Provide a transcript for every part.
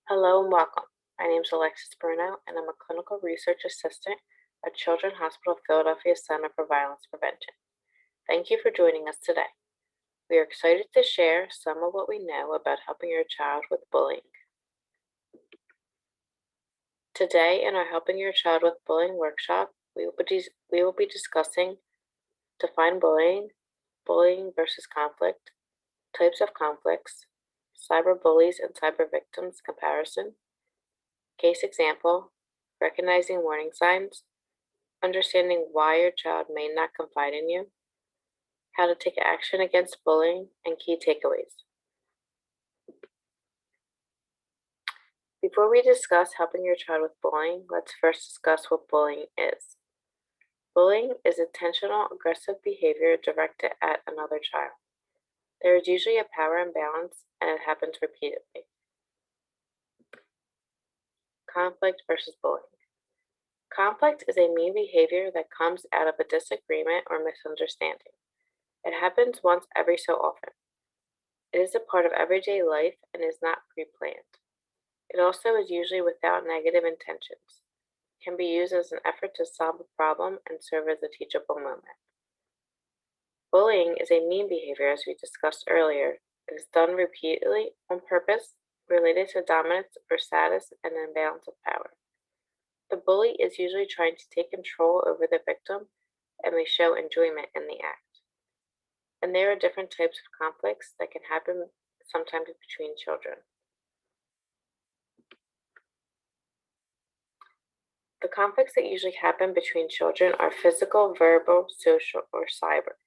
Hello and welcome. My name is Alexis Bruno, and I'm a clinical research assistant at Children's Hospital of Philadelphia Center for Violence Prevention. Thank you for joining us today. We are excited to share some of what we know about helping your child with bullying. Today, in our Helping Your Child with Bullying workshop, we will be discussing define bullying, bullying versus conflict, types of conflicts, cyberbullies and cyber victims comparison, case example, recognizing warning signs, understanding why your child may not confide in you, how to take action against bullying, and key takeaways. Before we discuss helping your child with bullying, let's first discuss what bullying is. Bullying is intentional, aggressive behavior directed at another child. There is usually a power imbalance, and it happens repeatedly. Conflict versus bullying. Conflict is a mean behavior that comes out of a disagreement or misunderstanding. It happens once every so often. It is a part of everyday life and is not pre-planned. It also is usually without negative intentions. It can be used as an effort to solve a problem and serve as a teachable moment. Bullying is a mean behavior, as we discussed earlier. It is done repeatedly on purpose, related to dominance or status and an imbalance of power. The bully is usually trying to take control over the victim and may show enjoyment in the act. And there are different types of conflicts that can happen sometimes between children. The conflicts that usually happen between children are physical, verbal, social, or cyber.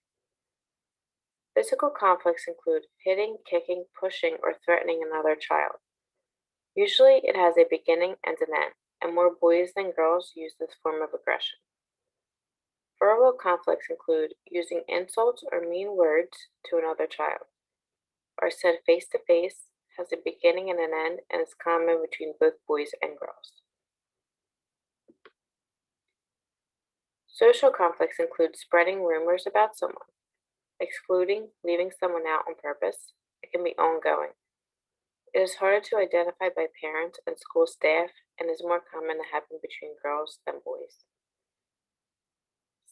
Physical conflicts include hitting, kicking, pushing, or threatening another child. Usually it has a beginning and an end, and more boys than girls use this form of aggression. Verbal conflicts include using insults or mean words to another child, are said face to face, has a beginning and an end, and is common between both boys and girls. Social conflicts include spreading rumors about someone, excluding, leaving someone out on purpose. It can be ongoing. It is harder to identify by parents and school staff and is more common to happen between girls than boys.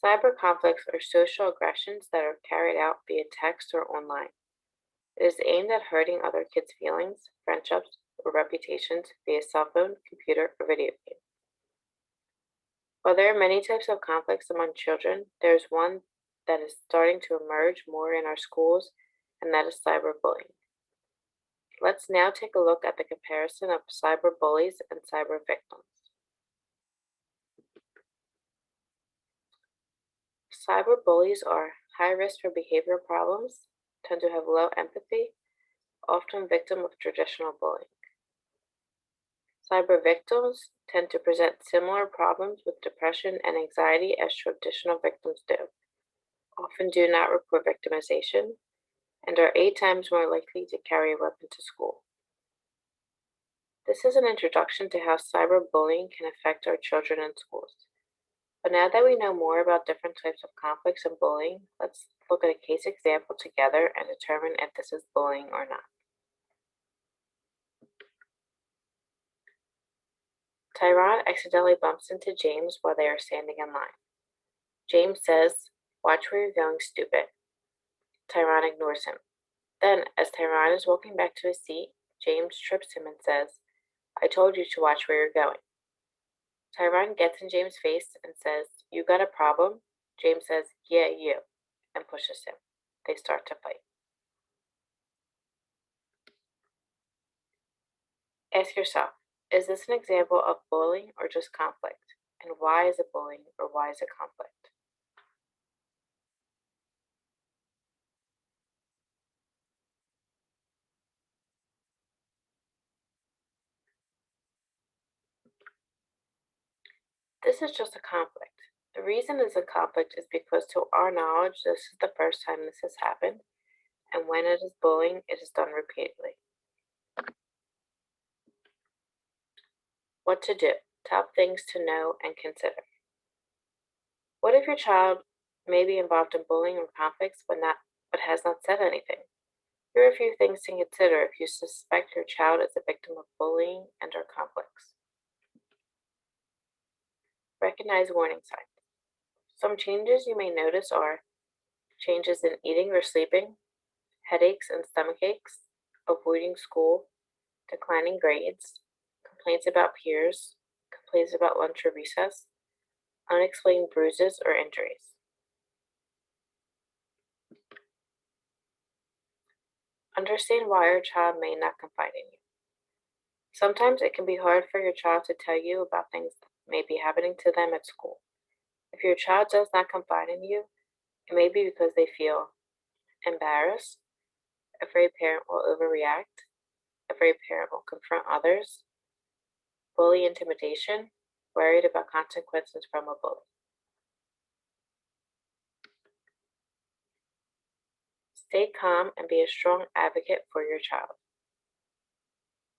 Cyber conflicts are social aggressions that are carried out via text or online. It is aimed at hurting other kids' feelings, friendships, or reputations via cell phone, computer, or video game. While there are many types of conflicts among children, there is one that is starting to emerge more in our schools, and that is cyberbullying. Let's now take a look at the comparison of cyberbullies and cyber victims. Cyberbullies are high risk for behavior problems, tend to have low empathy, often victim of traditional bullying. Cyber victims tend to present similar problems with depression and anxiety as traditional victims do, often do not report victimization, and are 8 times more likely to carry a weapon to school. This is an introduction to how cyberbullying can affect our children in schools. But now that we know more about different types of conflicts and bullying, let's look at a case example together and determine if this is bullying or not. Tyron accidentally bumps into James while they are standing in line. James says, "Watch where you're going, stupid." Tyron ignores him. Then, as Tyron is walking back to his seat, James trips him and says, "I told you to watch where you're going." Tyron gets in James' face and says, "You got a problem?" James says, "Yeah, you," and pushes him. They start to fight. Ask yourself, is this an example of bullying or just conflict? And why is it bullying or why is it conflict? This is just a conflict. The reason it's a conflict is because, to our knowledge, this is the first time this has happened, and when it is bullying, it is done repeatedly. What to do? Top things to know and consider. What if your child may be involved in bullying or conflicts but has not said anything? Here are a few things to consider if you suspect your child is a victim of bullying and/or conflicts. Recognize warning signs. Some changes you may notice are changes in eating or sleeping, headaches and stomach aches, avoiding school, declining grades, complaints about peers, complaints about lunch or recess, unexplained bruises or injuries. Understand why your child may not confide in you. Sometimes it can be hard for your child to tell you about things that may be happening to them at school. If your child does not confide in you, it may be because they feel embarrassed, afraid parent will overreact, afraid parent will confront others, bully intimidation, worried about consequences from a bully. Stay calm and be a strong advocate for your child.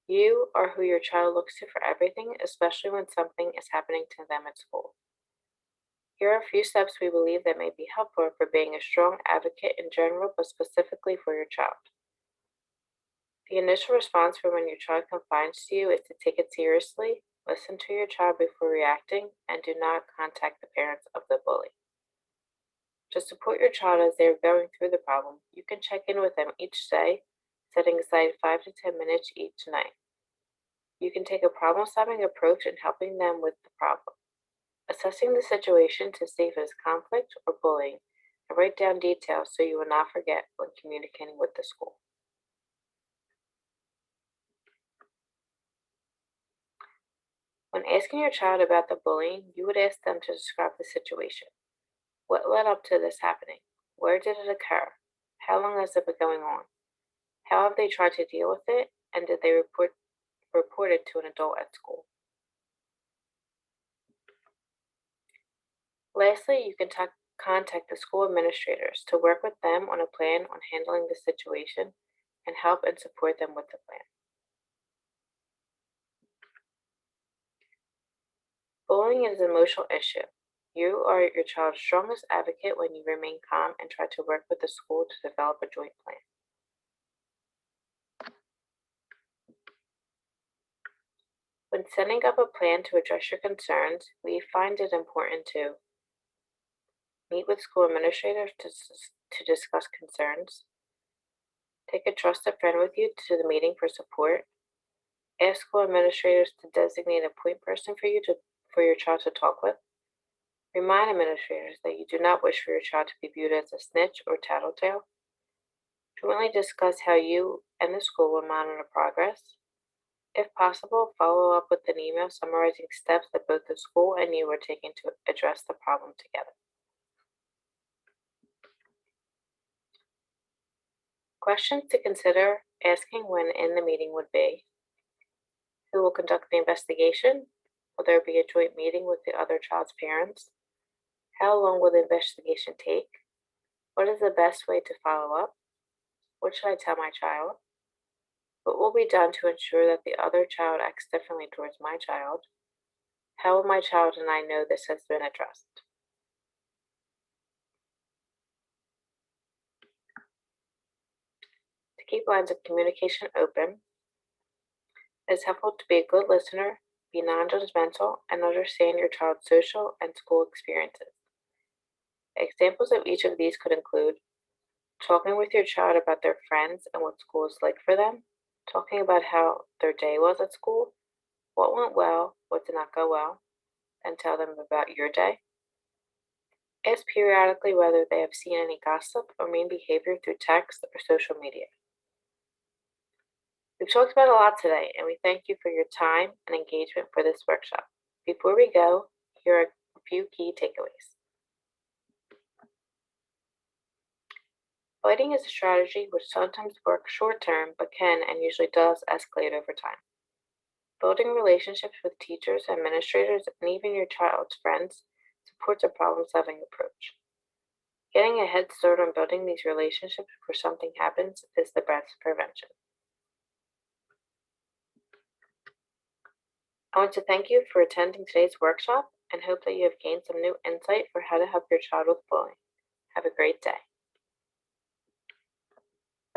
You are who your child looks to for everything, especially when something is happening to them at school. Here are a few steps we believe that may be helpful for being a strong advocate in general, but specifically for your child. The initial response for when your child confides to you is to take it seriously, listen to your child before reacting, and do not contact the parents of the bully. To support your child as they are going through the problem, you can check in with them each day, setting aside 5 to 10 minutes each night. You can take a problem-solving approach in helping them with the problem, assessing the situation to see if it is conflict or bullying, and write down details so you will not forget when communicating with the school. When asking your child about the bullying, you would ask them to describe the situation. What led up to this happening? Where did it occur? How long has it been going on? How have they tried to deal with it? And did they report it to an adult at school? Lastly, you can contact the school administrators to work with them on a plan on handling the situation and help and support them with the plan. Bullying is an emotional issue. You are your child's strongest advocate when you remain calm and try to work with the school to develop a joint plan. When setting up a plan to address your concerns, we find it important to meet with school administrators to discuss concerns, take a trusted friend with you to the meeting for support, ask school administrators to designate a point person for your child to talk with, remind administrators that you do not wish for your child to be viewed as a snitch or tattletale, jointly discuss how you and the school will monitor progress. If possible, follow up with an email summarizing steps that both the school and you are taking to address the problem together. Questions to consider asking when in the meeting would be: who will conduct the investigation? Will there be a joint meeting with the other child's parents? How long will the investigation take? What is the best way to follow up? What should I tell my child? What will be done to ensure that the other child acts differently towards my child? How will my child and I know this has been addressed? To keep lines of communication open, it is helpful to be a good listener, be non-judgmental, and understand your child's social and school experiences. Examples of each of these could include talking with your child about their friends and what school is like for them, talking about how their day was at school, what went well, what did not go well, and tell them about your day. Ask periodically whether they have seen any gossip or mean behavior through text or social media. We've talked about a lot today, and we thank you for your time and engagement for this workshop. Before we go, here are a few key takeaways. Fighting is a strategy which sometimes works short term, but can and usually does escalate over time. Building relationships with teachers, administrators, and even your child's friends supports a problem-solving approach. Getting a head start on building these relationships before something happens is the best prevention. I want to thank you for attending today's workshop and hope that you have gained some new insight for how to help your child with bullying. Have a great day.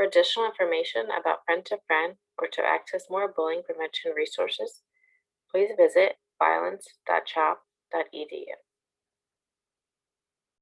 For additional information about Friend to Friend or to access more bullying prevention resources, please visit violence.chop.edu.